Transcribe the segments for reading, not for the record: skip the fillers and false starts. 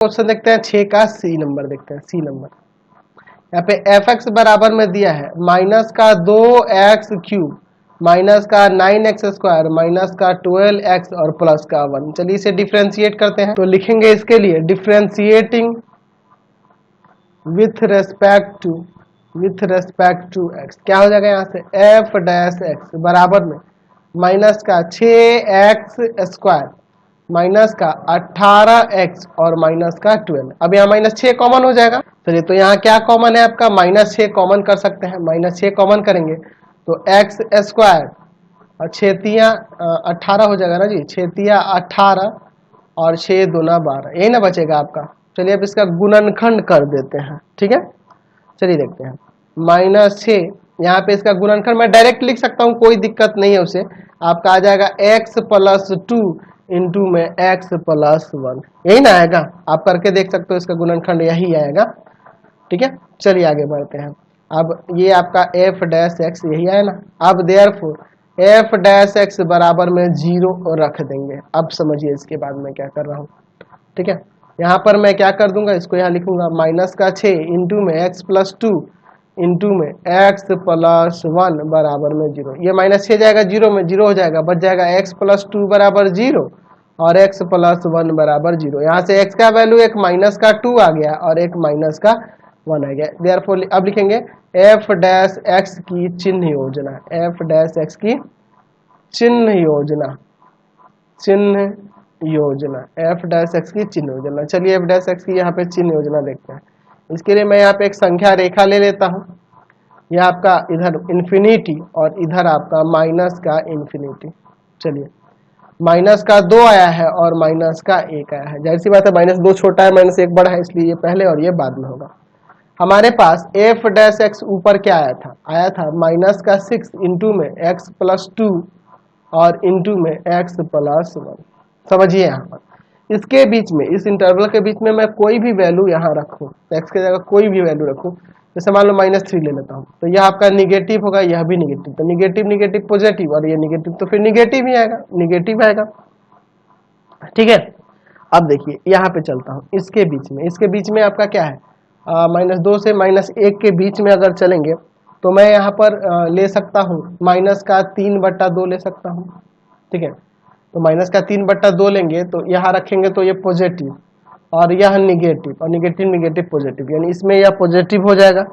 Question देखते हैं 6 का सी नंबर देखते हैं। सी नंबर यहाँ पे एफ एक्स बराबर में दिया है माइनस का 2x क्यूब माइनस का 9x स्क्वायर माइनस का 12x और प्लस का 1। चलिए इसे डिफ्रेंशिएट करते हैं। तो लिखेंगे इसके लिए differentiating with respect to x। क्या हो जाएगा यहाँ से एफ डैश एक्स बराबर में माइनस का 6x स्क्वायर माइनस का 18x और माइनस का 12। अब यहाँ -6 कॉमन हो जाएगा। चलिए तो यहाँ क्या कॉमन है आपका -6 कॉमन कर सकते हैं। -6 कॉमन करेंगे तो x स्क्वायर और 6 तिया 18 हो जाएगा ना जी। 6 तिया 18 और 6 दूना 12, यही ना बचेगा आपका। चलिए अब इसका गुणनखंड कर देते हैं। ठीक है चलिए देखते हैं -6 यहाँ पे इसका गुणनखंड मैं डायरेक्ट लिख सकता हूँ, कोई दिक्कत नहीं है उसे। आपका आ जाएगा x + 2 इंटू में x + 1, यही ना आएगा। आप करके देख सकते हो, इसका गुणनखंड यही आएगा। ठीक है चलिए आगे बढ़ते हैं। अब ये आपका f डैश x यही आया ना। अब देयरफॉर f डैश x बराबर में 0 रख देंगे। अब समझिए इसके बाद मैं क्या कर रहा हूँ। ठीक है यहाँ पर मैं क्या कर दूंगा, इसको यहाँ लिखूंगा माइनस का 6 इंटू में x + 2 इंटू में x + 1 बराबर में 0। ये -6 जाएगा 0 में, 0 हो जाएगा, बच जाएगा x + 2 बराबर 0 और x + 1 बराबर 0। यहाँ से x का वैल्यू एक माइनस का 2 आ गया और एक माइनस का 1 आ गया। देयरफॉर अब लिखेंगे f डैश x की चिन्ह योजना, f डैश x की चिन्ह योजना, f डैश x की चिन्ह योजना। चलिए f डैश x की यहाँ पे चिन्ह योजना देखते हैं। इसके लिए मैं यहाँ पे एक संख्या रेखा ले लेता हूँ। यह आपका इधर इन्फिनिटी और इधर आपका माइनस का इन्फिनिटी। चलिए माइनस का 2 आया है और माइनस का 1 आया है। जाहिर सी बात है -2 छोटा है -1 बड़ा है, इसलिए ये पहले और ये बाद में होगा। हमारे पास f डैश x ऊपर क्या आया था, माइनस का 6 इंटू में x + 2 और इंटू में x + 1। समझिए यहाँ पर इसके बीच में, इस इंटरवल के बीच में मैं कोई भी वैल्यू यहाँ रखूँ, x की जगह कोई भी वैल्यू रखूँ, जैसे मान लो -3 ले लेता हूँ, तो यह आपका निगेटिव होगा, यह भी निगेटिव। तो निगेटिव पॉजिटिव और ये निगेटिव, तो फिर निगेटिव ही आएगा, निगेटिव आएगा। ठीक है अब देखिए यहाँ पे चलता हूँ इसके बीच में आपका क्या है -2 से -1 के बीच में अगर चलेंगे तो मैं यहाँ पर ले सकता हूँ माइनस का 3/2 ले सकता हूँ। ठीक है तो माइनस का 3/2 लेंगे तो यहाँ रखेंगे तो ये पॉजिटिव और यह निगेटिव और निगेटिव पॉजिटिव, यानी इसमें यह पॉजिटिव हो जाएगा।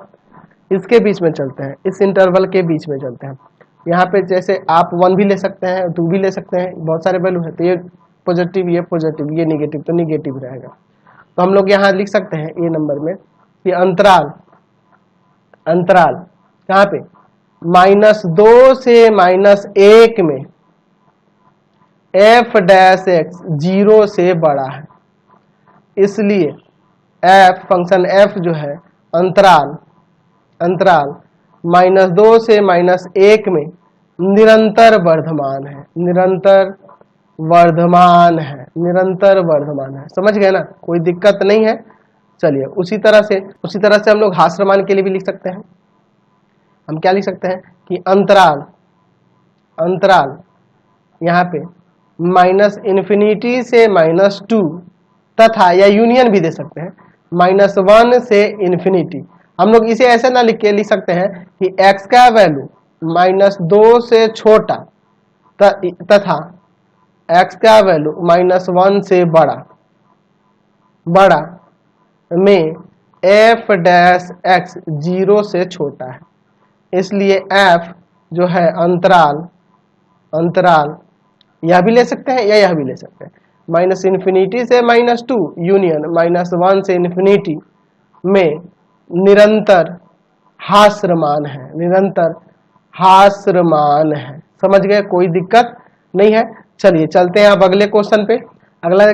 इसके बीच में चलते हैं, इस इंटरवल के बीच में चलते हैं। यहाँ पे जैसे आप 1 भी ले सकते हैं, 2 भी ले सकते हैं, बहुत सारे वैल्यू है। तो ये पॉजिटिव, ये पॉजिटिव, ये निगेटिव, तो निगेटिव रहेगा। तो हम लोग यहाँ लिख सकते हैं ए नंबर में कि अंतराल कहाँ पे -2 से -1 में f डैश x 0 से बड़ा है, इसलिए f फंक्शन f जो है अंतराल -2 से -1 में निरंतर वर्धमान है। समझ गए ना, कोई दिक्कत नहीं है। चलिए उसी तरह से हम लोग हास्यमान के लिए भी लिख सकते हैं। हम क्या लिख सकते हैं कि अंतराल यहाँ पे -∞ से -2 तथा या यूनियन भी दे सकते हैं -1 से ∞। हम लोग इसे ऐसे ना लिख सकते हैं कि x का वैल्यू -2 से छोटा तथा x का वैल्यू -1 से बड़ा में f डैश x 0 से छोटा है, इसलिए f जो है अंतराल यह भी ले सकते हैं या यह भी ले सकते हैं। -∞ से -2 यूनियन -1 से ∞ में निरंतर हास्यमान है। समझ गए, कोई दिक्कत नहीं है। चलिए चलते हैं अब अगले क्वेश्चन पे। अगला